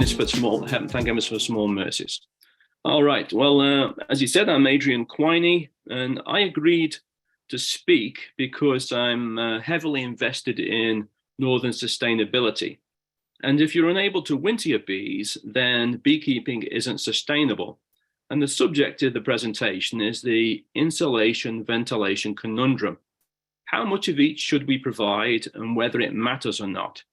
goodness for thank heavens for small mercies. All right. Well, as you said, I'm Adrian Quiney, and I agreed to speak because I'm heavily invested in northern sustainability. And if you're unable to winter your bees, then beekeeping isn't sustainable. And the subject of the presentation is the insulation ventilation conundrum. How much of each should we provide and whether it matters or not?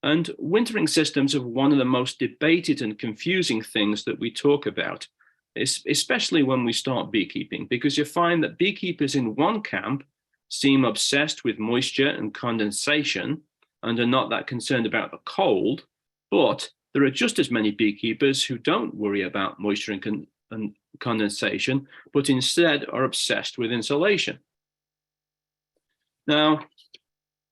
And wintering systems are one of the most debated and confusing things that we talk about, especially when we start beekeeping, because you find that beekeepers in one camp seem obsessed with moisture and condensation and are not that concerned about the cold, but there are just as many beekeepers who don't worry about moisture and condensation, but instead are obsessed with insulation. Now,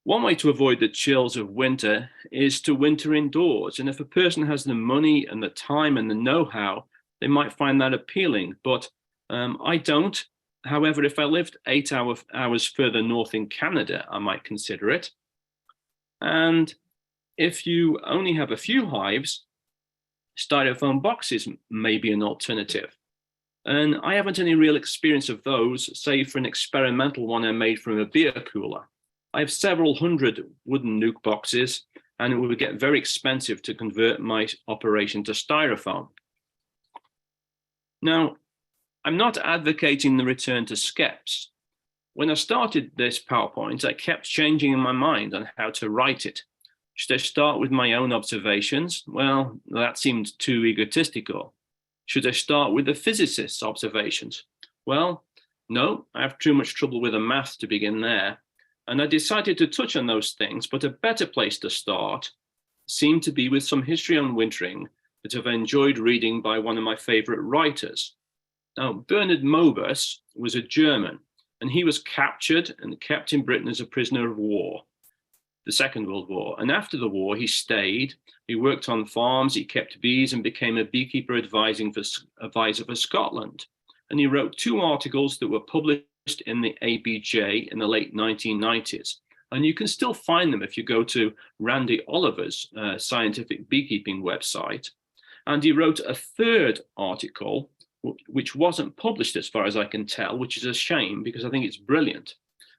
one way to avoid the chills of winter is to winter indoors. And if a person has the money and the time and the know-how, they might find that appealing, but I don't. However, if I lived 8 hours further north in Canada, I might consider it. And if you only have a few hives, styrofoam boxes may be an alternative. And I haven't any real experience of those, save for an experimental one I made from a beer cooler. I have several hundred wooden nuke boxes, and it would get very expensive to convert my operation to styrofoam. Now, I'm not advocating the return to skeps. When I started this PowerPoint, I kept changing in my mind on how to write it. Should I start with my own observations? Well, that seemed too egotistical. Should I start with the physicist's observations? Well, no, I have too much trouble with the math to begin there. And I decided to touch on those things, but a better place to start seemed to be with some history on wintering that I've enjoyed reading by one of my favorite writers. Now, Bernard Moebus was a German, and he was captured and kept in Britain as a prisoner of war, the Second World War. And after the war, he stayed, he worked on farms, he kept bees and became a beekeeper advisor for Scotland. And he wrote 2 articles that were published in the ABJ in the late 1990s. And you can still find them if you go to Randy Oliver's scientific beekeeping website. And he wrote a 3rd article, which wasn't published as far as I can tell, which is a shame because I think it's brilliant.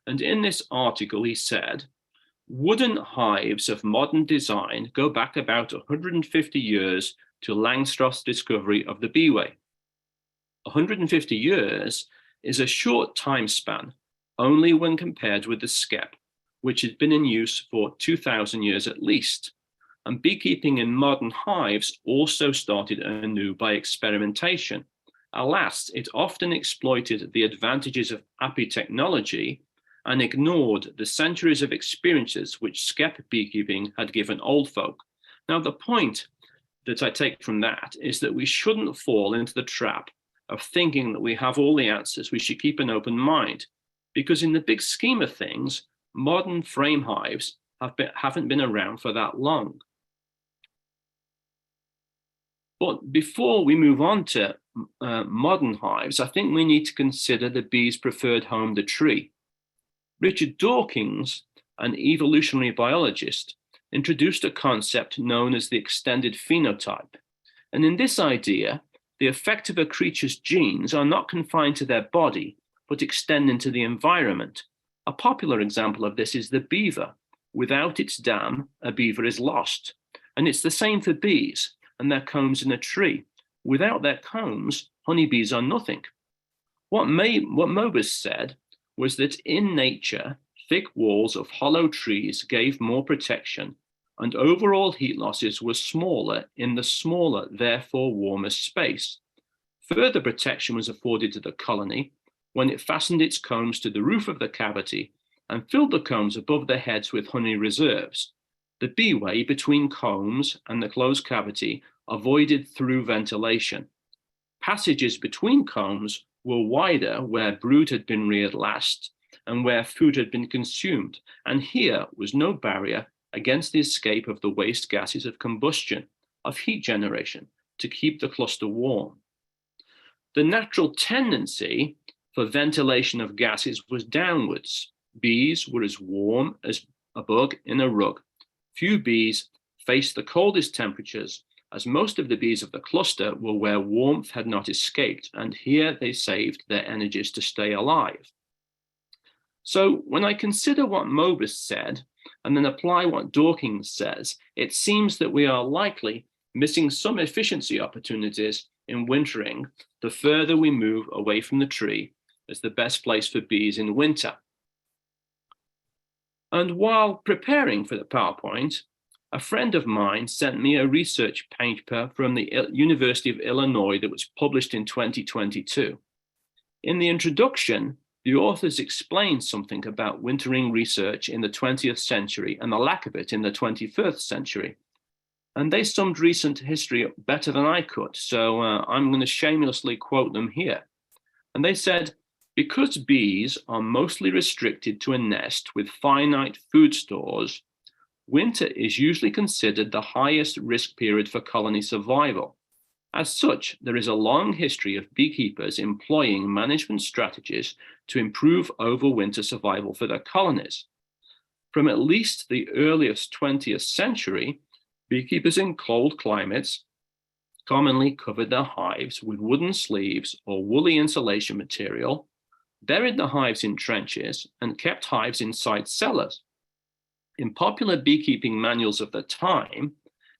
And in this article, he said, wooden hives of modern design go back about 150 years to Langstroth's discovery of the beeway. 150 years is a short time span, only when compared with the skep, which had been in use for 2,000 years at least. And beekeeping in modern hives also started anew by experimentation. Alas, it often exploited the advantages of api technology and ignored the centuries of experiences which skep beekeeping had given old folk. Now, the point that I take from that is that we shouldn't fall into the trap of thinking that we have all the answers. We should keep an open mind, because in the big scheme of things, modern frame hives haven't been around for that long. But before we move on to modern hives, I think we need to consider the bee's preferred home, the tree. Richard Dawkins, an evolutionary biologist, introduced a concept known as the extended phenotype. And in this idea, the effect of a creature's genes are not confined to their body, but extend into the environment. A popular example of this is the beaver. Without its dam, a beaver is lost. And it's the same for bees and their combs in a tree. Without their combs, honeybees are nothing. What Moebus said was that in nature, thick walls of hollow trees gave more protection, and overall heat losses were smaller in the smaller, therefore warmer space. Further protection was afforded to the colony when it fastened its combs to the roof of the cavity and filled the combs above their heads with honey reserves. The beeway between combs and the closed cavity avoided through ventilation. Passages between combs were wider where brood had been reared last and where food had been consumed, and here was no barrier against the escape of the waste gases of combustion, of heat generation, to keep the cluster warm. The natural tendency for ventilation of gases was downwards. Bees were as warm as a bug in a rug. Few bees faced the coldest temperatures as most of the bees of the cluster were where warmth had not escaped, and here they saved their energies to stay alive. So when I consider what Mobus said, and then apply what Dawkins says, it seems that we are likely missing some efficiency opportunities in wintering the further we move away from the tree as the best place for bees in winter. And while preparing for the PowerPoint, a friend of mine sent me a research paper from the University of Illinois that was published in 2022. In the introduction, the authors explained something about wintering research in the 20th century and the lack of it in the 21st century. And they summed recent history up better than I could, so I'm going to shamelessly quote them here. And they said, because bees are mostly restricted to a nest with finite food stores, winter is usually considered the highest risk period for colony survival. As such, there is a long history of beekeepers employing management strategies to improve overwinter survival for their colonies. From at least the earliest 20th century, beekeepers in cold climates commonly covered their hives with wooden sleeves or woolly insulation material, buried the hives in trenches, and kept hives inside cellars. In popular beekeeping manuals of the time,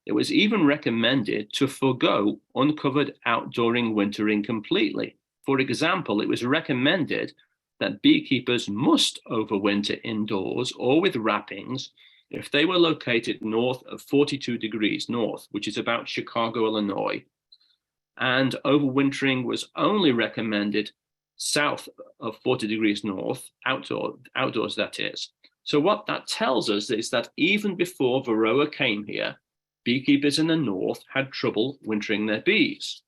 it was even recommended to forego uncovered outdooring wintering completely. For example, it was recommended that beekeepers must overwinter indoors or with wrappings if they were located north of 42 degrees north, which is about Chicago, Illinois. And overwintering was only recommended south of 40 degrees north, outdoors that is. So what that tells us is that even before Varroa came here, beekeepers in the north had trouble wintering their bees.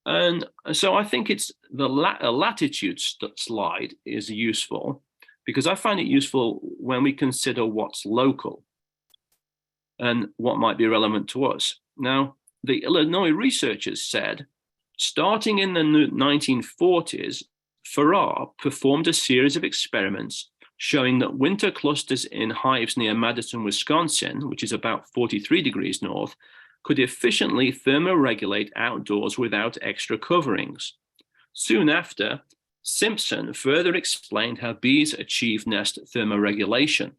And so I think it's the latitude slide is useful because I find it useful when we consider what's local and what might be relevant to us. Now, the Illinois researchers said, starting in the 1940s, Farrar performed a series of experiments showing that winter clusters in hives near Madison, Wisconsin, which is about 43 degrees north, could efficiently thermoregulate outdoors without extra coverings. Soon after, Simpson further explained how bees achieve nest thermoregulation.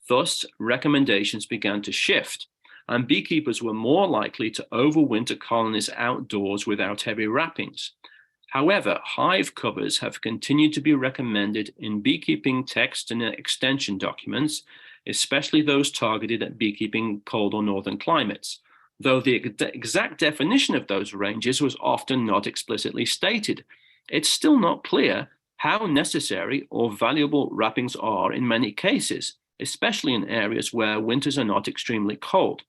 Thus, recommendations began to shift, and beekeepers were more likely to overwinter colonies outdoors without heavy wrappings. However, hive covers have continued to be recommended in beekeeping text and extension documents, especially those targeted at beekeeping cold or northern climates, though the exact definition of those ranges was often not explicitly stated. It's still not clear how necessary or valuable wrappings are in many cases, especially in areas where winters are not extremely cold.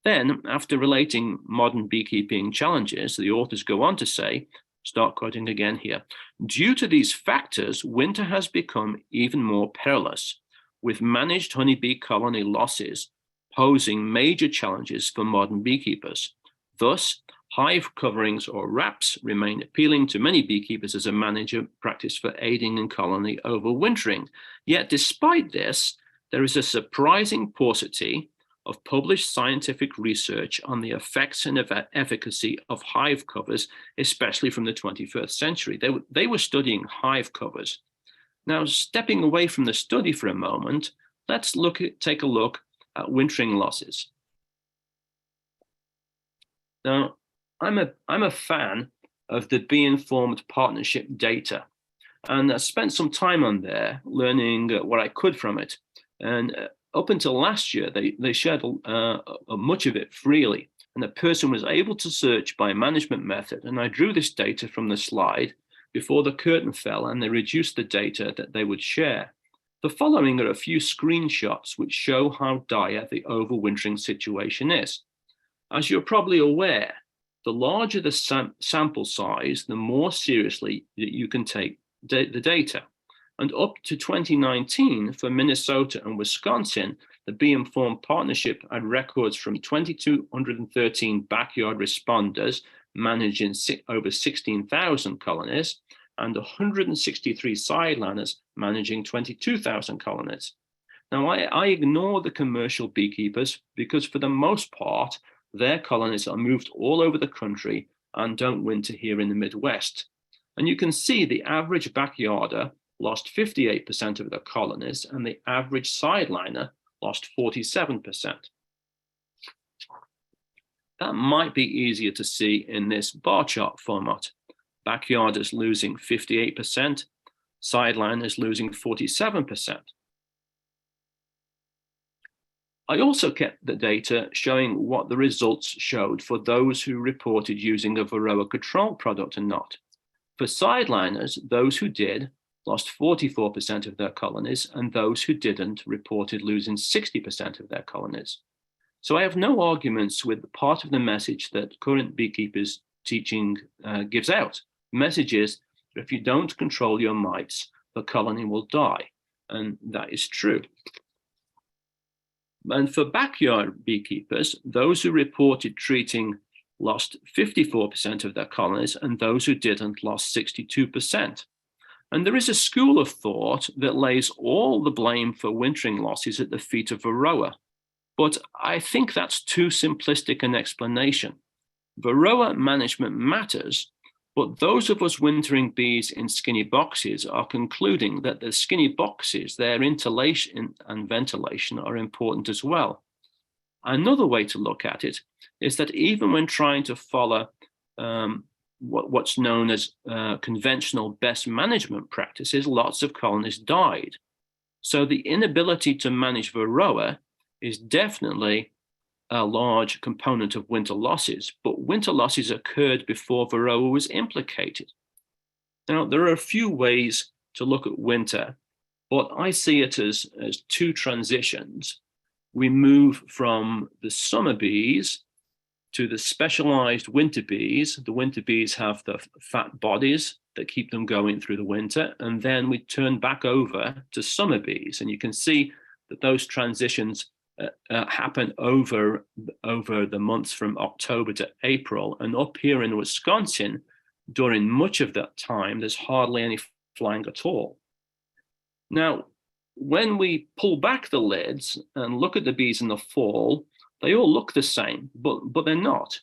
Then, after relating modern beekeeping challenges, the authors go on to say, start quoting again here, due to these factors, winter has become even more perilous, with managed honeybee colony losses posing major challenges for modern beekeepers. Thus, hive coverings or wraps remain appealing to many beekeepers as a manager practice for aiding in colony overwintering. Yet despite this, there is a surprising paucity of published scientific research on the effects and efficacy of hive covers, especially from the 21st century. They were studying hive covers. Now, stepping away from the study for a moment, let's take a look at wintering losses. Now, I'm a fan of the Bee-Informed Partnership data, and I spent some time on there learning what I could from it. And up until last year, they shared much of it freely, and the person was able to search by management method. And I drew this data from the slide before the curtain fell, and they reduced the data that they would share. The following are a few screenshots which show how dire the overwintering situation is. As you're probably aware, the larger the sample size, the more seriously you can take the data. And up to 2019, for Minnesota and Wisconsin, the Bee-Informed Partnership had records from 2,213 backyard responders managing over 16,000 colonies, and 163 sideliners managing 22,000 colonies. Now, I ignore the commercial beekeepers because for the most part, their colonies are moved all over the country and don't winter here in the Midwest. And you can see the average backyarder lost 58% of their colonies and the average sideliner lost 47%. That might be easier to see in this bar chart format. Backyarders losing 58%, sideliners losing 47%. I also kept the data showing what the results showed for those who reported using a Varroa control product and not. For sideliners, those who did lost 44% of their colonies, and those who didn't reported losing 60% of their colonies. So I have no arguments with the part of the message that current beekeepers teaching gives out. The message is, if you don't control your mites, the colony will die, and that is true. And for backyard beekeepers, those who reported treating lost 54% of their colonies, and those who didn't lost 62%. And there is a school of thought that lays all the blame for wintering losses at the feet of Varroa. But I think that's too simplistic an explanation. Varroa management matters, but those of us wintering bees in skinny boxes are concluding that the skinny boxes, their insulation and ventilation are important as well. Another way to look at it is that even when trying to follow what's known as conventional best management practices, lots of colonies died. So the inability to manage Varroa is definitely a large component of winter losses, but winter losses occurred before Varroa was implicated. Now, there are a few ways to look at winter, but I see it as two transitions. We move from the summer bees to the specialized winter bees. The winter bees have the fat bodies that keep them going through the winter, and then we turn back over to summer bees. And you can see that those transitions happen over the months from October to April. And up here in Wisconsin, during much of that time, there's hardly any flying at all. Now, when we pull back the lids and look at the bees in the fall, they all look the same, but they're not.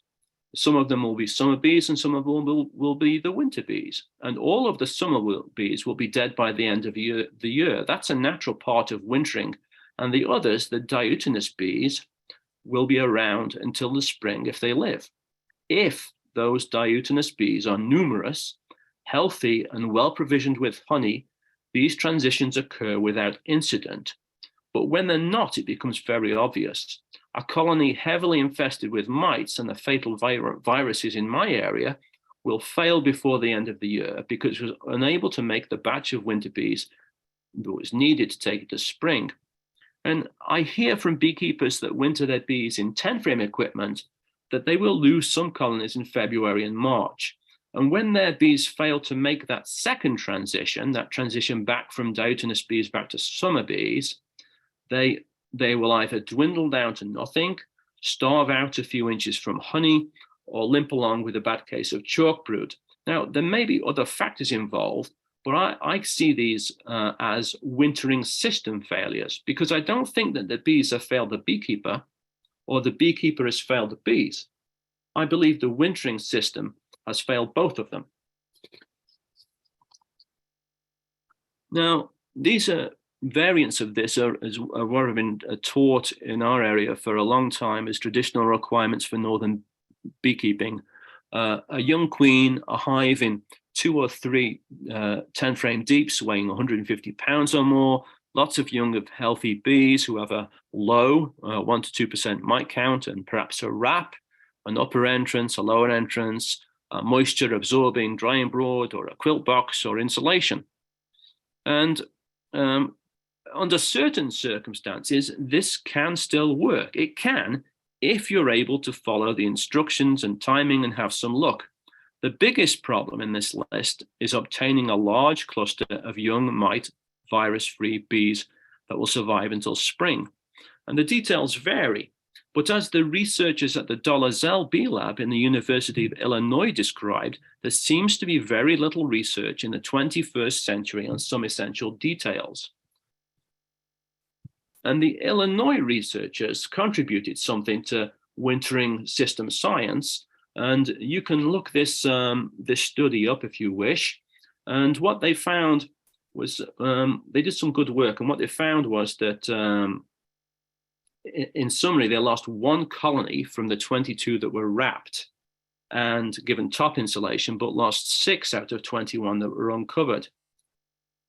Some of them will be summer bees and some of them will be the winter bees. And all of the summer bees will be dead by the end of the year. That's a natural part of wintering. And the others, the diutinous bees, will be around until the spring if they live. If those diutinous bees are numerous, healthy, and well provisioned with honey, these transitions occur without incident. But when they're not, it becomes very obvious. A colony heavily infested with mites and the fatal viruses in my area will fail before the end of the year because it was unable to make the batch of winter bees that was needed to take it to spring. And I hear from beekeepers that winter their bees in 10-frame equipment that they will lose some colonies in February and March. And when their bees fail to make that second transition, that transition back from diutinous bees back to summer bees, they will either dwindle down to nothing, starve out a few inches from honey, or limp along with a bad case of chalk brood. Now, there may be other factors involved, but I see these as wintering system failures, because I don't think that the bees have failed the beekeeper or the beekeeper has failed the bees. I believe the wintering system has failed both of them. Now, these are variants of this are what have been taught in our area for a long time as traditional requirements for northern beekeeping. A young queen, a hive in 2 or 3 10-frame deeps weighing 150 pounds or more, lots of young healthy bees who have a low 1 to 2% mite count and perhaps a wrap, an upper entrance, a lower entrance, a moisture absorbing drying board or a quilt box or insulation. And under certain circumstances, this can still work. It can, if you're able to follow the instructions and timing and have some luck. The biggest problem in this list is obtaining a large cluster of young mite virus-free bees that will survive until spring. And the details vary, but as the researchers at the Dolezal Bee Lab in the University of Illinois described, there seems to be very little research in the 21st century on some essential details. And the Illinois researchers contributed something to wintering system science. And you can look this study up if you wish. And what they found was they did some good work. And what they found was that in summary, they lost one colony from the 22 that were wrapped and given top insulation, but lost 6 out of 21 that were uncovered.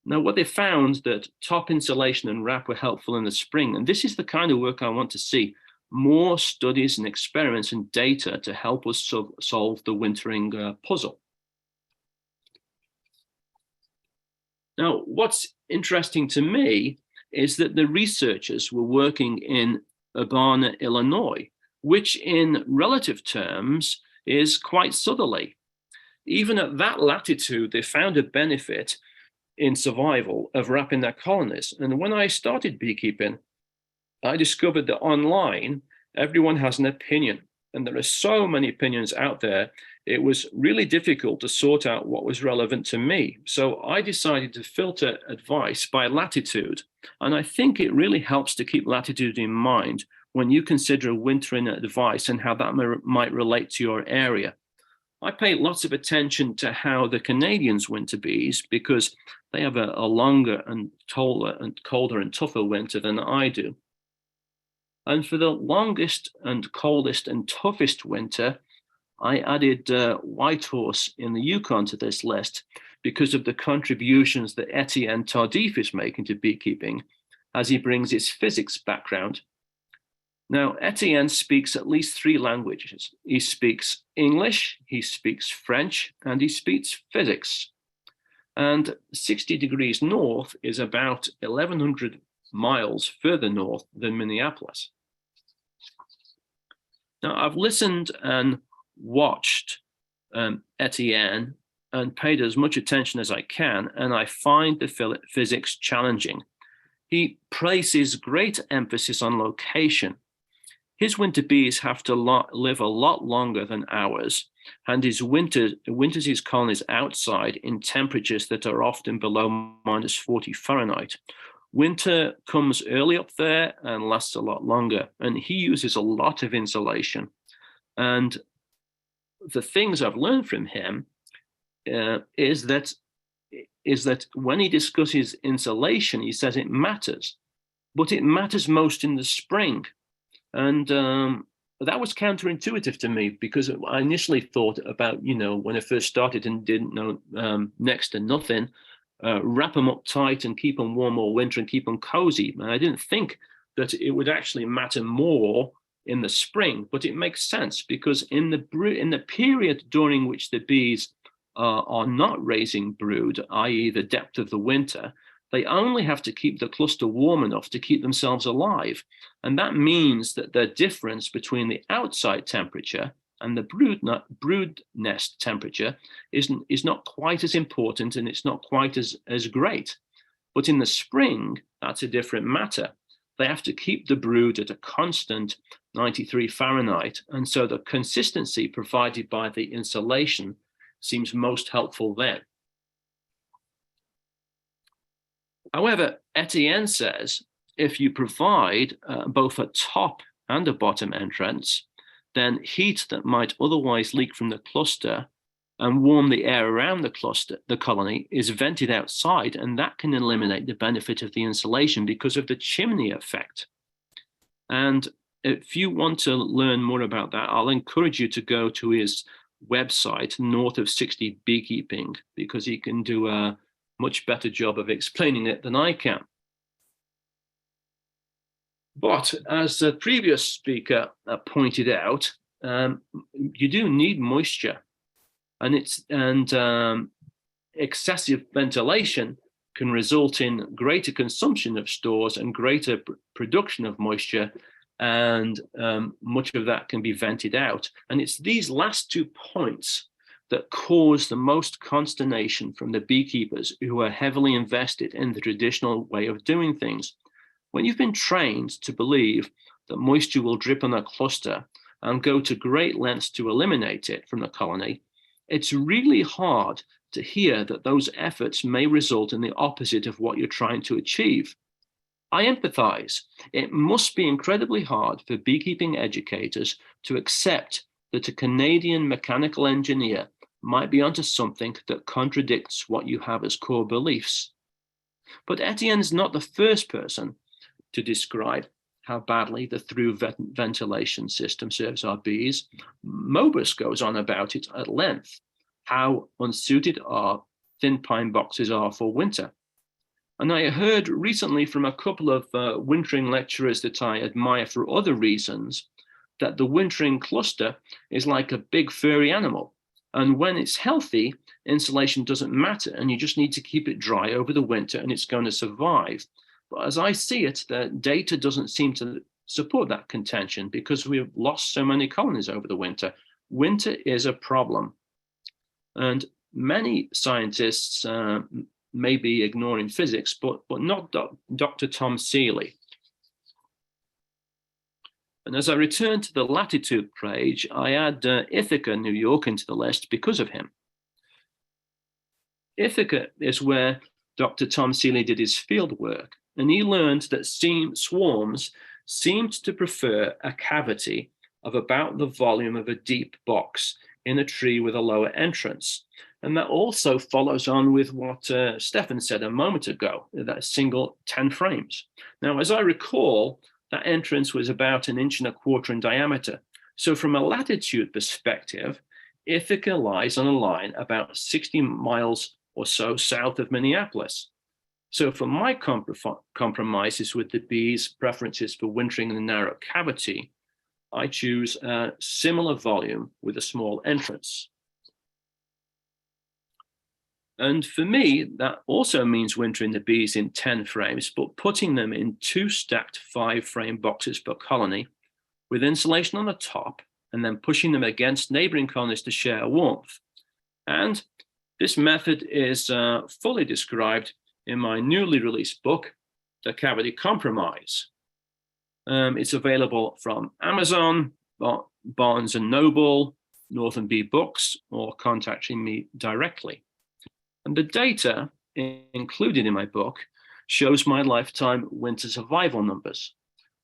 Now, what they found that top insulation and wrap were helpful in the spring, and this is the kind of work I want to see, more studies and experiments and data to help us solve the wintering puzzle. Now, what's interesting to me is that the researchers were working in Urbana, Illinois, which in relative terms is quite southerly. Even at that latitude, they found a benefit in survival of wrapping their colonies. And when I started beekeeping, I discovered that online, everyone has an opinion. And there are so many opinions out there, it was really difficult to sort out what was relevant to me. So I decided to filter advice by latitude. And I think it really helps to keep latitude in mind when you consider wintering advice and how that might relate to your area. I pay lots of attention to how the Canadians winter bees because they have a longer and taller and colder and tougher winter than I do. And for the longest and coldest and toughest winter, I added Whitehorse in the Yukon to this list because of the contributions that Etienne Tardif is making to beekeeping as he brings his physics background. Now, Etienne speaks at least 3 languages. He speaks English, he speaks French, and he speaks physics. And 60 degrees north is about 1,100 miles further north than Minneapolis. Now, I've listened and watched Etienne and paid as much attention as I can, and I find the physics challenging. He places great emphasis on location. His winter bees have to live a lot longer than ours, and his winters his colonies outside in temperatures that are often below -40 Fahrenheit. Winter comes early up there and lasts a lot longer, and he uses a lot of insulation. And the things I've learned from him is that when he discusses insulation, he says it matters, but it matters most in the spring. And that was counterintuitive to me because I initially thought about, when I first started and didn't know next to nothing, wrap them up tight and keep them warm all winter and keep them cozy. And I didn't think that it would actually matter more in the spring, but it makes sense because in the period during which the bees are not raising brood, i.e. the depth of the winter, they only have to keep the cluster warm enough to keep themselves alive. And that means that the difference between the outside temperature and the brood nest temperature is not quite as important and it's not quite as great. But in the spring, that's a different matter. They have to keep the brood at a constant 93 Fahrenheit. And so the consistency provided by the insulation seems most helpful then. However, Etienne says if you provide both a top and a bottom entrance, then heat that might otherwise leak from the cluster and warm the air around the colony is vented outside, and that can eliminate the benefit of the insulation because of the chimney effect. And if you want to learn more about that, I'll encourage you to go to his website, North of 60 Beekeeping, because he can do a much better job of explaining it than I can. But as the previous speaker pointed out, you do need moisture, and excessive ventilation can result in greater consumption of stores and greater production of moisture, and much of that can be vented out. And it's these last 2 points that cause the most consternation from the beekeepers who are heavily invested in the traditional way of doing things. When you've been trained to believe that moisture will drip on a cluster and go to great lengths to eliminate it from the colony, it's really hard to hear that those efforts may result in the opposite of what you're trying to achieve. I empathize. It must be incredibly hard for beekeeping educators to accept that a Canadian mechanical engineer might be onto something that contradicts what you have as core beliefs. But Etienne's not the first person to describe how badly the through ventilation system serves our bees. Mobus goes on about it at length, how unsuited our thin pine boxes are for winter. And I heard recently from a couple of wintering lecturers that I admire for other reasons that the wintering cluster is like a big furry animal. And when it's healthy, insulation doesn't matter, and you just need to keep it dry over the winter and it's going to survive. But as I see it, the data doesn't seem to support that contention because we've lost so many colonies over the winter. Winter is a problem. And many scientists may be ignoring physics, but not Dr. Tom Seeley. And as I return to the latitude page, I add Ithaca, New York, into the list because of him. Ithaca is where Dr. Tom Seeley did his field work, and he learned that swarms seemed to prefer a cavity of about the volume of a deep box in a tree with a lower entrance. And that also follows on with what Stefan said a moment ago, that single 10 frames. Now, as I recall, that entrance was about 1.25 inches in diameter. So from a latitude perspective, Ithaca lies on a line about 60 miles or so south of Minneapolis. So for my compromises with the bees' preferences for wintering in a narrow cavity, I choose a similar volume with a small entrance. And for me, that also means wintering the bees in 10 frames, but putting them in 2 stacked 5-frame boxes per colony with insulation on the top, and then pushing them against neighboring colonies to share warmth. And this method is fully described in my newly released book, The Cavity Compromise. It's available from Amazon, Barnes & Noble, Northern Bee Books, or contacting me directly. And the data included in my book shows my lifetime winter survival numbers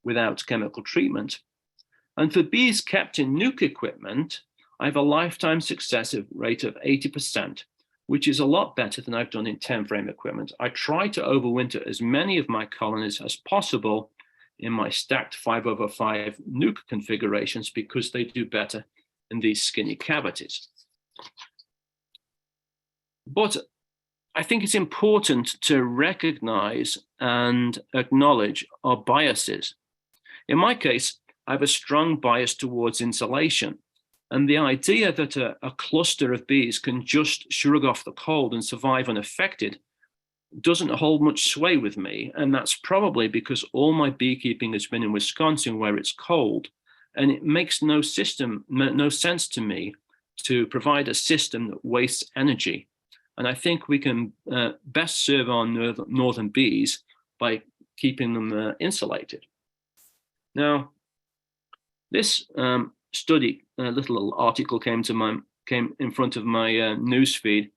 without chemical treatment. And for bees kept in nuke equipment, I have a lifetime success rate of 80%, which is a lot better than I've done in 10-frame equipment. I try to overwinter as many of my colonies as possible in my stacked 5/5 nuke configurations because they do better in these skinny cavities. But I think it's important to recognize and acknowledge our biases. In my case, I have a strong bias towards insulation. And the idea that a cluster of bees can just shrug off the cold and survive unaffected doesn't hold much sway with me. And that's probably because all my beekeeping has been in Wisconsin where it's cold. And it makes no sense to me to provide a system that wastes energy. And I think we can best serve our northern bees by keeping them insulated. Now, this study, little article came in front of my newsfeed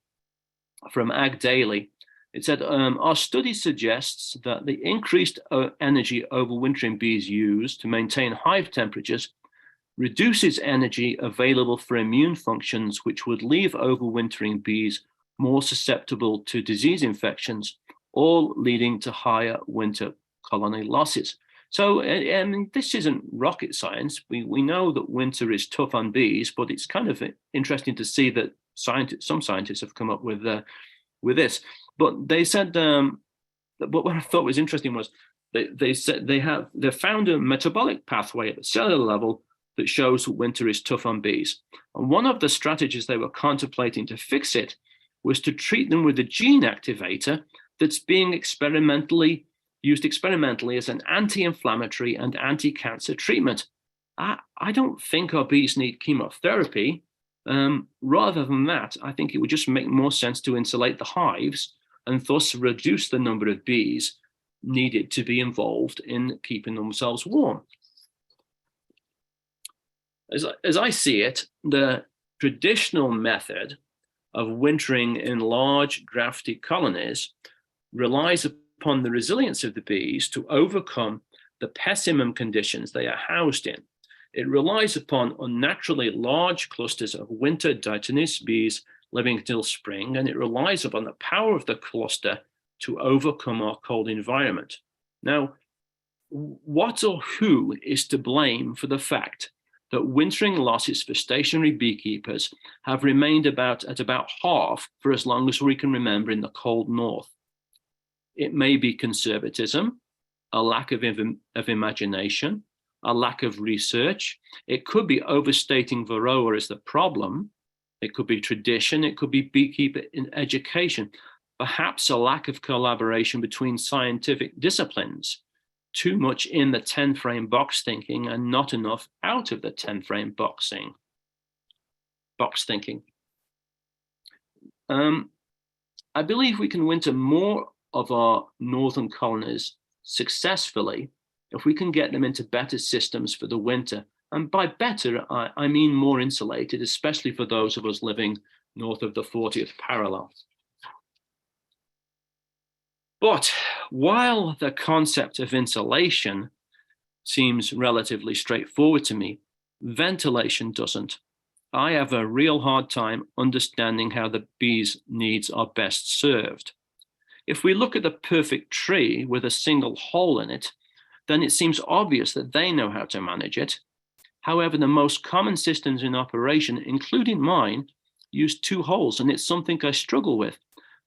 from Ag Daily. It said, our study suggests that the increased energy overwintering bees use to maintain hive temperatures reduces energy available for immune functions, which would leave overwintering bees more susceptible to disease infections, all leading to higher winter colony losses. So this isn't rocket science. We know that winter is tough on bees, but it's kind of interesting to see that some scientists have come up with this. But they said, but what I thought was interesting was they said they found a metabolic pathway at the cellular level that shows that winter is tough on bees. And one of the strategies they were contemplating to fix it was to treat them with a gene activator that's being used experimentally as an anti-inflammatory and anti-cancer treatment. I don't think our bees need chemotherapy. Rather than that, I think it would just make more sense to insulate the hives and thus reduce the number of bees needed to be involved in keeping themselves warm. As I see it, the traditional method of wintering in large drafty colonies relies upon the resilience of the bees to overcome the pessimum conditions they are housed in. It relies upon unnaturally large clusters of winter diatoneous bees living until spring, and it relies upon the power of the cluster to overcome our cold environment. Now, what or who is to blame for the fact that wintering losses for stationary beekeepers have remained at about half for as long as we can remember in the cold north? It may be conservatism, a lack of imagination, a lack of research. It could be overstating Varroa as the problem. It could be tradition. It could be beekeeper in education. Perhaps a lack of collaboration between scientific disciplines. Too much in the 10-frame box thinking and not enough out of the 10-frame box thinking. I believe we can winter more of our northern colonies successfully if we can get them into better systems for the winter. And by better, I mean more insulated, especially for those of us living north of the 40th parallel. But while the concept of insulation seems relatively straightforward to me, ventilation doesn't. I have a real hard time understanding how the bees' needs are best served. If we look at the perfect tree with a single hole in it, then it seems obvious that they know how to manage it. However, the most common systems in operation, including mine, use 2 holes, and it's something I struggle with.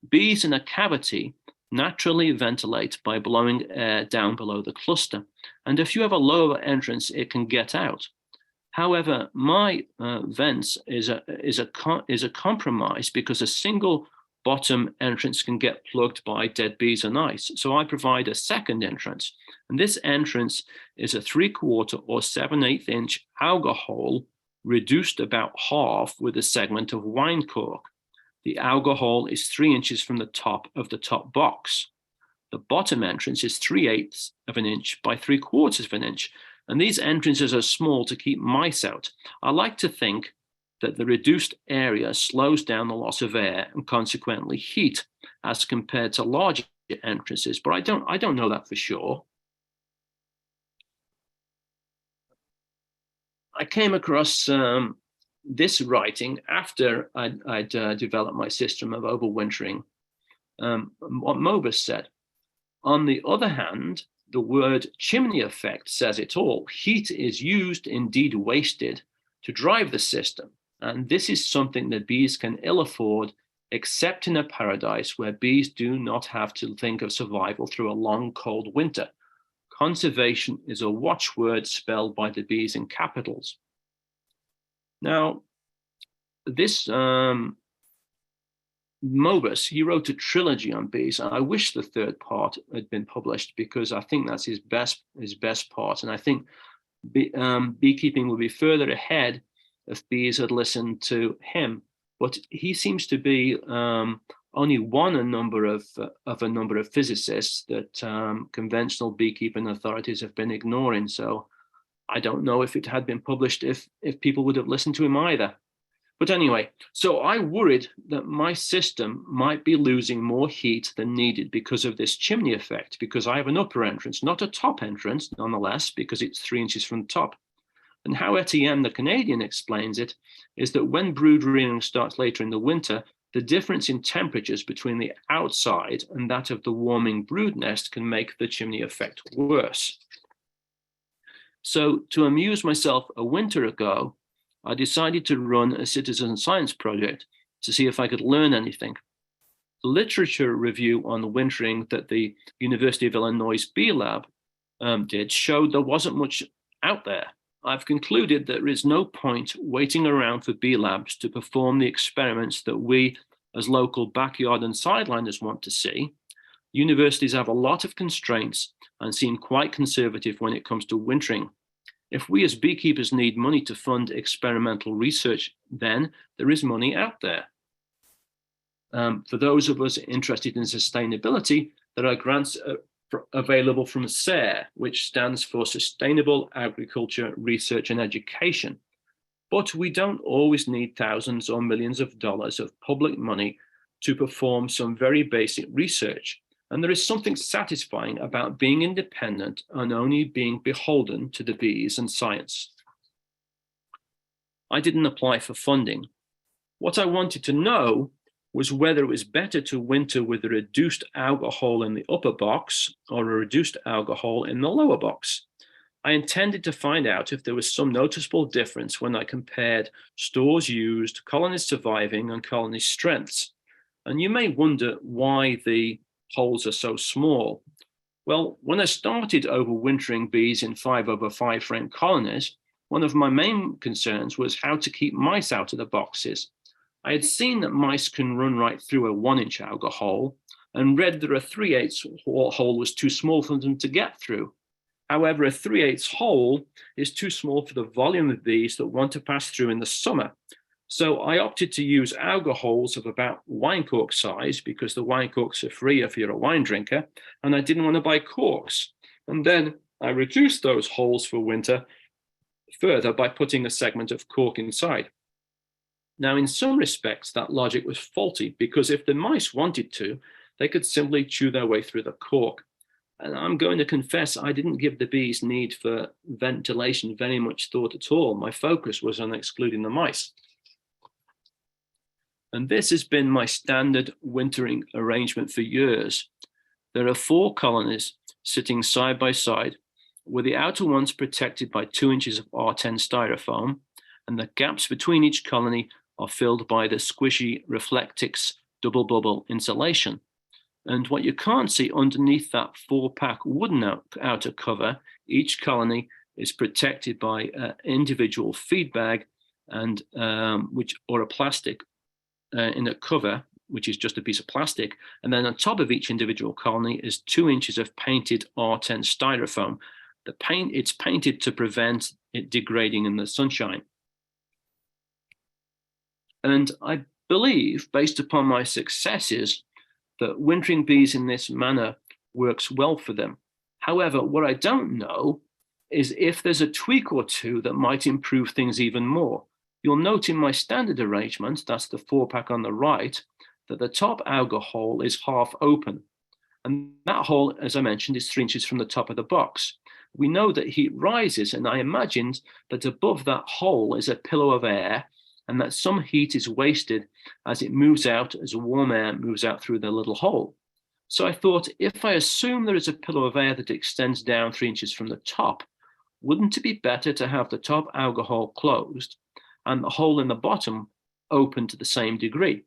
Bees in a cavity naturally ventilate by blowing air down below the cluster, and if you have a lower entrance, it can get out. However, my vents is a compromise because a single bottom entrance can get plugged by dead bees and ice. So I provide a second entrance, and this entrance is a 3/4 or 7/8 inch auger hole, reduced about half with a segment of wine cork. The auger hole is 3 inches from the top of the top box. The bottom entrance is 3/8 of an inch by 3/4 of an inch, and these entrances are small to keep mice out. I like to think that the reduced area slows down the loss of air and consequently heat as compared to larger entrances, but I don't know that for sure. I came across this writing after I'd developed my system of overwintering. What Mobus said: on the other hand, the word chimney effect says it all. Heat is used, indeed wasted, to drive the system. And this is something that bees can ill afford, except in a paradise where bees do not have to think of survival through a long, cold winter. Conservation is a watchword spelled by the bees in capitals. Now, this Mobus, he wrote a trilogy on bees. I wish the 3rd part had been published because I think that's his best part. And I think beekeeping would be further ahead if bees had listened to him. But he seems to be only one a number of physicists that conventional beekeeping authorities have been ignoring. So I don't know if it had been published if people would have listened to him either. But anyway, so I worried that my system might be losing more heat than needed because of this chimney effect, because I have an upper entrance, not a top entrance, nonetheless, because it's 3 inches from the top. And how Etienne, the Canadian, explains it is that when brood rearing starts later in the winter, the difference in temperatures between the outside and that of the warming brood nest can make the chimney effect worse. So to amuse myself a winter ago, I decided to run a citizen science project to see if I could learn anything. The literature review on wintering that the University of Illinois Bee Lab did showed there wasn't much out there. I've concluded that there is no point waiting around for bee labs to perform the experiments that we as local backyard and sideliners want to see. Universities have a lot of constraints and seem quite conservative when it comes to wintering. If we as beekeepers need money to fund experimental research, then there is money out there. For those of us interested in sustainability, there are grants available from SARE, which stands for Sustainable Agriculture Research and Education. But we don't always need thousands or millions of dollars of public money to perform some very basic research. And there is something satisfying about being independent and only being beholden to the bees and science. I didn't apply for funding. What I wanted to know was whether it was better to winter with a reduced alga hole in the upper box or a reduced alga hole in the lower box. I intended to find out if there was some noticeable difference when I compared stores used, colonies surviving, and colony strengths. And you may wonder why the holes are so small. Well, when I started overwintering bees in 5/5 frame colonies, one of my main concerns was how to keep mice out of the boxes. I had seen that mice can run right through a 1-inch alga hole and read that a 3/8 hole was too small for them to get through. However, a 3/8 hole is too small for the volume of bees that want to pass through in the summer. So I opted to use alga holes of about wine cork size because the wine corks are free if you're a wine drinker, and I didn't want to buy corks. And then I reduced those holes for winter further by putting a segment of cork inside. Now, in some respects, that logic was faulty because if the mice wanted to, they could simply chew their way through the cork. And I'm going to confess, I didn't give the bees' need for ventilation very much thought at all. My focus was on excluding the mice. And this has been my standard wintering arrangement for years. There are 4 colonies sitting side by side, with the outer ones protected by 2 inches of R10 styrofoam, and the gaps between each colony are filled by the squishy Reflectix double bubble insulation. And what you can't see underneath that 4-pack wooden outer cover, each colony is protected by an individual feed bag and or a plastic in a cover, which is just a piece of plastic. And then on top of each individual colony is 2 inches of painted R10 styrofoam. It's painted to prevent it degrading in the sunshine. And I believe, based upon my successes, that wintering bees in this manner works well for them. However, what I don't know is if there's a tweak or two that might improve things even more. You'll note in my standard arrangement, that's the 4-pack on the right, that the top alga hole is half open. And that hole, as I mentioned, is 3 inches from the top of the box. We know that heat rises, and I imagined that above that hole is a pillow of air, and that some heat is wasted as it moves out, as warm air moves out through the little hole. So I thought, if I assume there is a pillow of air that extends down 3 inches from the top, wouldn't it be better to have the top alga hole closed and the hole in the bottom open to the same degree?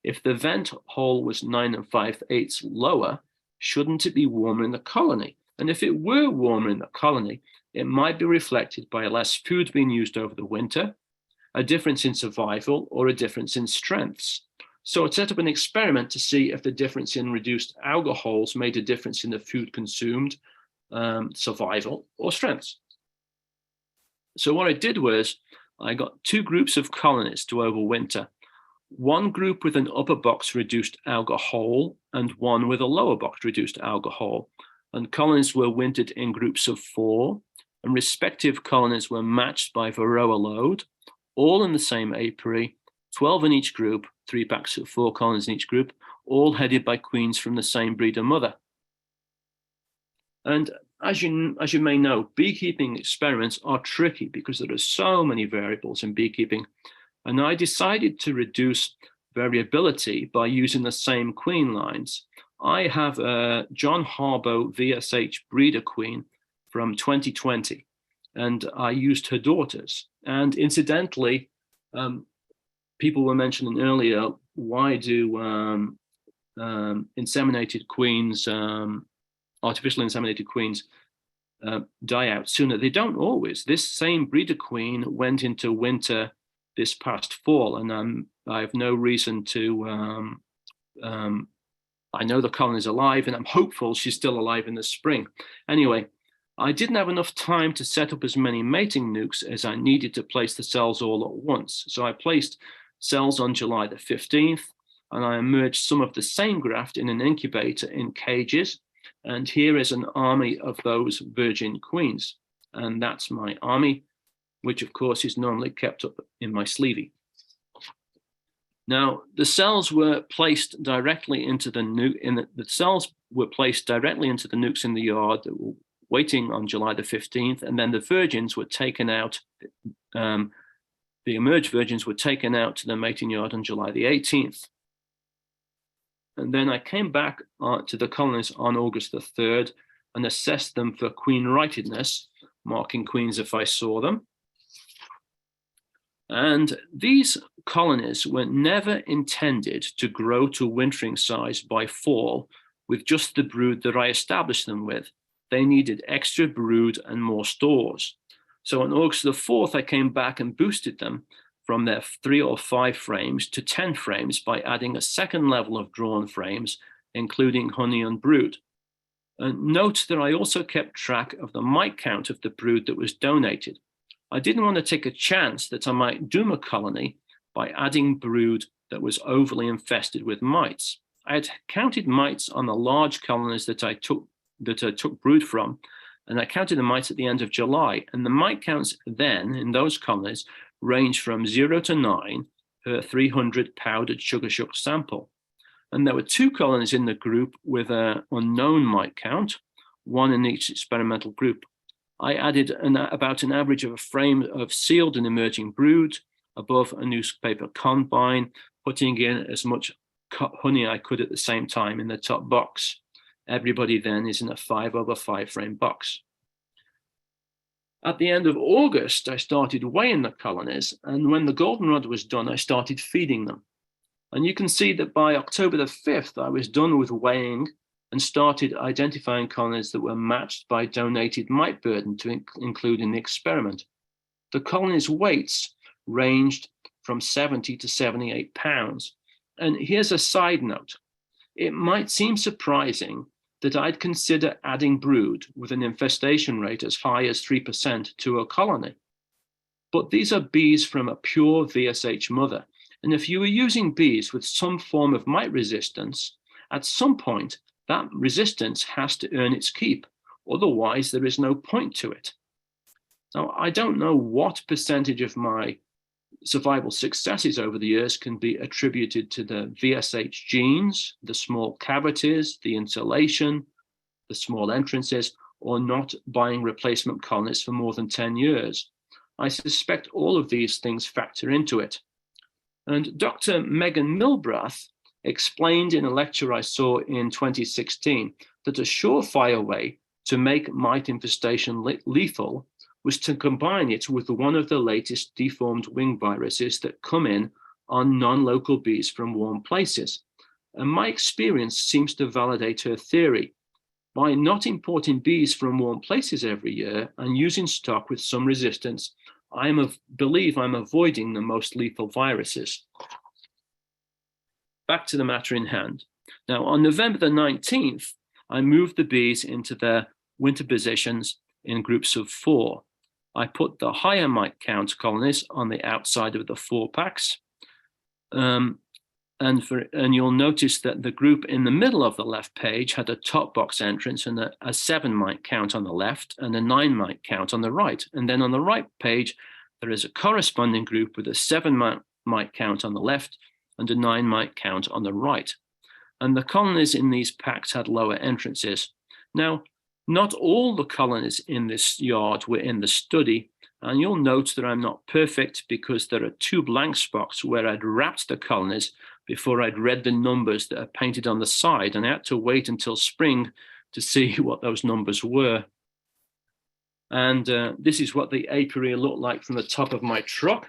If the vent hole was 9 5/8 lower, shouldn't it be warmer in the colony? And if it were warmer in the colony, it might be reflected by less food being used over the winter, a difference in survival, or a difference in strengths. So I set up an experiment to see if the difference in reduced alga holes made a difference in the food consumed, survival, or strengths. So what I did was I got 2 groups of colonies to overwinter. One group with an upper box reduced alga hole and one with a lower box reduced alga hole. And colonies were wintered in groups of 4, and respective colonies were matched by varroa load, all in the same apiary, 12 in each group, 3 packs of 4 colonies in each group, all headed by queens from the same breeder mother. And as you may know, beekeeping experiments are tricky because there are so many variables in beekeeping. And I decided to reduce variability by using the same queen lines. I have a John Harbaugh VSH breeder queen from 2020, and I used her daughters. And incidentally, people were mentioning earlier, why do inseminated queens, artificially inseminated queens, die out sooner? They don't always. This same breeder queen went into winter this past fall, and I have no reason to, I know the colony is alive, and I'm hopeful she's still alive in the spring. Anyway, I didn't have enough time to set up as many mating nukes as I needed to place the cells all at once. So I placed cells on July the 15th, and I emerged some of the same graft in an incubator in cages. And here is an army of those virgin queens. And that's my army, which of course is normally kept up in my sleevey. Now, the cells were placed directly into the nuke. The cells were placed directly into the nukes in the yard that were waiting on July the 15th, and then the virgins were taken out. The emerged virgins were taken out to the mating yard on July the 18th. And then I came back to the colonies on August the 3rd and assessed them for queen-rightedness, marking queens if I saw them. And these colonies were never intended to grow to wintering size by fall with just the brood that I established them with. They needed extra brood and more stores. So on August the 4th, I came back and boosted them from their 3 or 5 frames to 10 frames by adding a second level of drawn frames, including honey and brood. And note that I also kept track of the mite count of the brood that was donated. I didn't want to take a chance that I might doom a colony by adding brood that was overly infested with mites. I had counted mites on the large colonies that I took brood from, and I counted the mites at the end of July, and the mite counts then in those colonies ranged from 0 to 9 per 300 powdered sugar shuck sample. And there were 2 colonies in the group with an unknown mite count, 1 in each experimental group. I added about an average of a frame of sealed and emerging brood above a newspaper combine, putting in as much honey I could at the same time in the top box. Everybody then is in a 5/5 frame box. At the end of August, I started weighing the colonies, and when the goldenrod was done, I started feeding them. And you can see that by October the 5th, I was done with weighing and started identifying colonies that were matched by donated mite burden to include in the experiment. The colonies' weights ranged from 70 to 78 pounds. And here's a side note. It might seem surprising that I'd consider adding brood with an infestation rate as high as 3% to a colony. But these are bees from a pure VSH mother. And if you were using bees with some form of mite resistance, at some point, that resistance has to earn its keep. Otherwise, there is no point to it. Now, I don't know what percentage of my survival successes over the years can be attributed to the VSH genes, the small cavities, the insulation, the small entrances, or not buying replacement colonies for more than 10 years. I suspect all of these things factor into it. And Dr. Megan Milbrath explained in a lecture I saw in 2016 that a surefire way to make mite infestation lethal was to combine it with one of the latest deformed wing viruses that come in on non-local bees from warm places. And my experience seems to validate her theory. By not importing bees from warm places every year and using stock with some resistance, I believe I'm avoiding the most lethal viruses. Back to the matter in hand. Now, on November the 19th, I moved the bees into their winter positions in groups of 4. I put the higher mite count colonies on the outside of the 4 packs. And you'll notice that the group in the middle of the left page had a top box entrance and a 7 mite count on the left and a 9 mite count on the right. And then on the right page, there is a corresponding group with a 7 mite count on the left and a 9 mite count on the right. And the colonies in these packs had lower entrances. Now, not all the colonies in this yard were in the study, and you'll note that I'm not perfect because there are 2 blank spots where I'd wrapped the colonies before I'd read the numbers that are painted on the side, and I had to wait until spring to see what those numbers were. And this is what the apiary looked like from the top of my truck.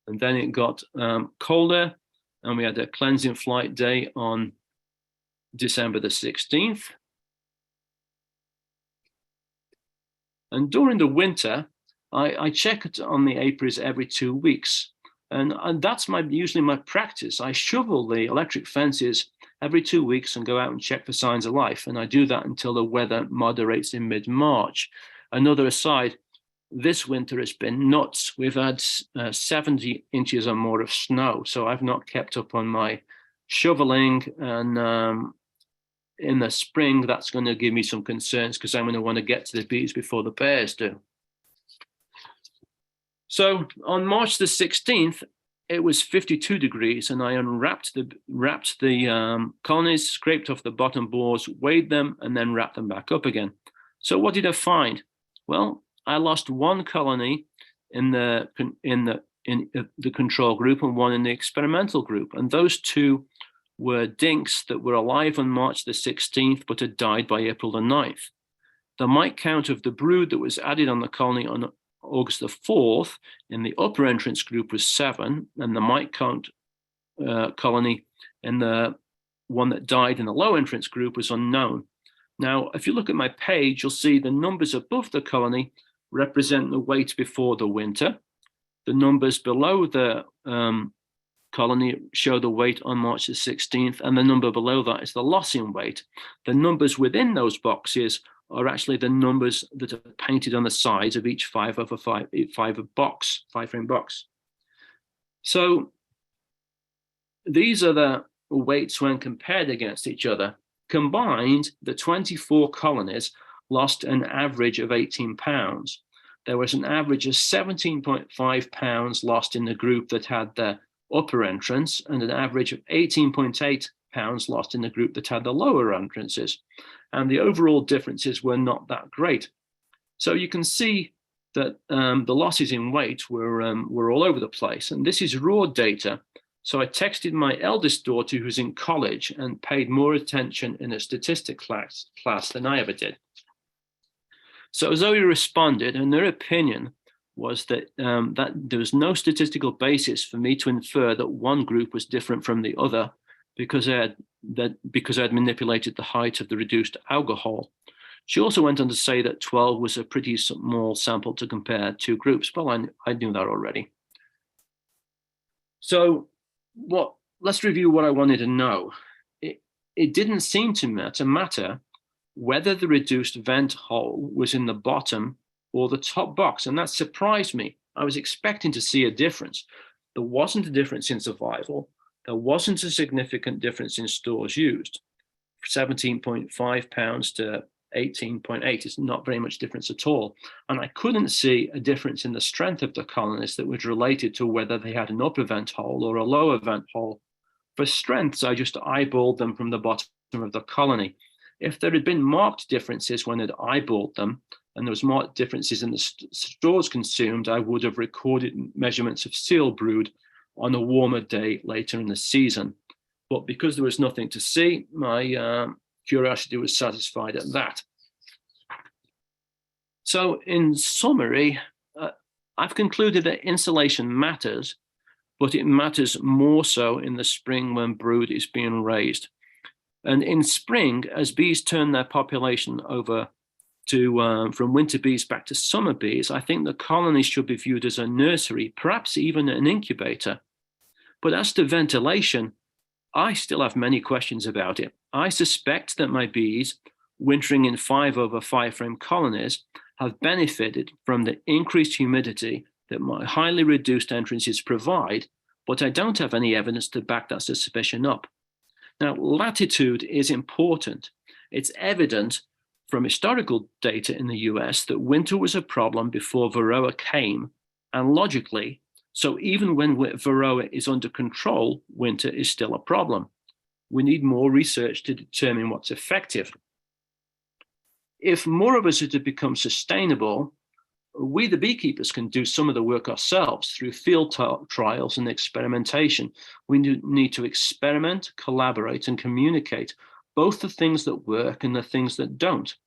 And then it got colder, and we had a cleansing flight day on December the 16th. And during the winter, I checked on the apiaries every 2 weeks. And that's usually my practice. I shovel the electric fences every 2 weeks and go out and check for signs of life. And I do that until the weather moderates in mid-March. Another aside, this winter has been nuts. We've had 70 inches or more of snow. So I've not kept up on my shoveling. And in the spring, that's going to give me some concerns because I'm going to want to get to the bees before the bears do. So on March the 16th, it was 52 degrees, and I wrapped the colonies, scraped off the bottom boards, weighed them, and then wrapped them back up again. So what did I find? Well, I lost one colony in the control group and one in the experimental group, and those two were dinks that were alive on March the 16th, but had died by April the 9th. The mite count of the brood that was added on the colony on August the 4th in the upper entrance group was 7, and the mite count colony in the one that died in the low entrance group was unknown. Now, if you look at my page, you'll see the numbers above the colony represent the weight before the winter. The numbers below the colony show the weight on March the 16th, and the number below that is the loss in weight. The numbers within those boxes are actually the numbers that are painted on the sides of each 5frame box. So these are the weights when compared against each other. Combined, the 24 colonies lost an average of 18 pounds. There was an average of 17.5 pounds lost in the group that had the upper entrance, and an average of 18.8 pounds lost in the group that had the lower entrances. And the overall differences were not that great. So you can see that the losses in weight were all over the place. And this is raw data. So I texted my eldest daughter, who's in college, and paid more attention in a statistics class than I ever did. So Zoe responded, and her opinion was that that there was no statistical basis for me to infer that one group was different from the other because I had manipulated the height of the reduced alcohol. She also went on to say that 12 was a pretty small sample to compare two groups. Well, I knew that already. So let's review what I wanted to know. It didn't seem to matter whether the reduced vent hole was in the bottom or the top box, and that surprised me. I was expecting to see a difference. There wasn't a difference in survival. There wasn't a significant difference in stores used. 17.5 pounds to 18.8 is not very much difference at all. And I couldn't see a difference in the strength of the colonies that was related to whether they had an upper vent hole or a lower vent hole. For strengths, I just eyeballed them from the bottom of the colony. If there had been marked differences when I'd eyeballed them, and there was marked differences in the stores consumed, I would have recorded measurements of seal brood on a warmer day later in the season. But because there was nothing to see, my curiosity was satisfied at that. So in summary, I've concluded that insulation matters, but it matters more so in the spring when brood is being raised. And in spring, as bees turn their population over to from winter bees back to summer bees, I think the colony should be viewed as a nursery, perhaps even an incubator. But as to ventilation, I still have many questions about it. I suspect that my bees, wintering in 5/5 frame colonies, have benefited from the increased humidity that my highly reduced entrances provide, but I don't have any evidence to back that suspicion up. Now, latitude is important. It's evident from historical data in the US that winter was a problem before Varroa came, and logically, so even when Varroa is under control, winter is still a problem. We need more research to determine what's effective. If more of us are to become sustainable, we, the beekeepers, can do some of the work ourselves through field trials and experimentation. We need to experiment, collaborate, and communicate, both the things that work and the things that don't.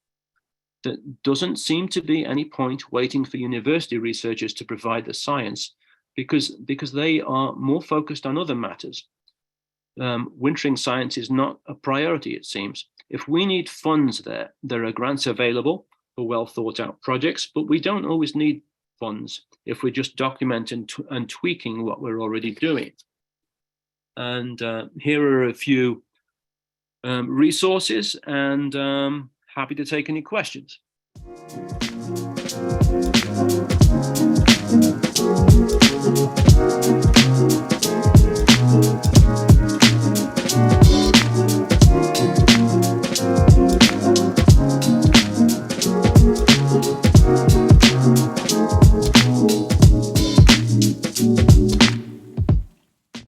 There doesn't seem to be any point waiting for university researchers to provide the science, because they are more focused on other matters. Wintering science is not a priority, it seems. If we need funds there are grants available for well thought out projects, but we don't always need funds if we're just documenting and tweaking what we're already doing. And here are a few resources, and happy to take any questions.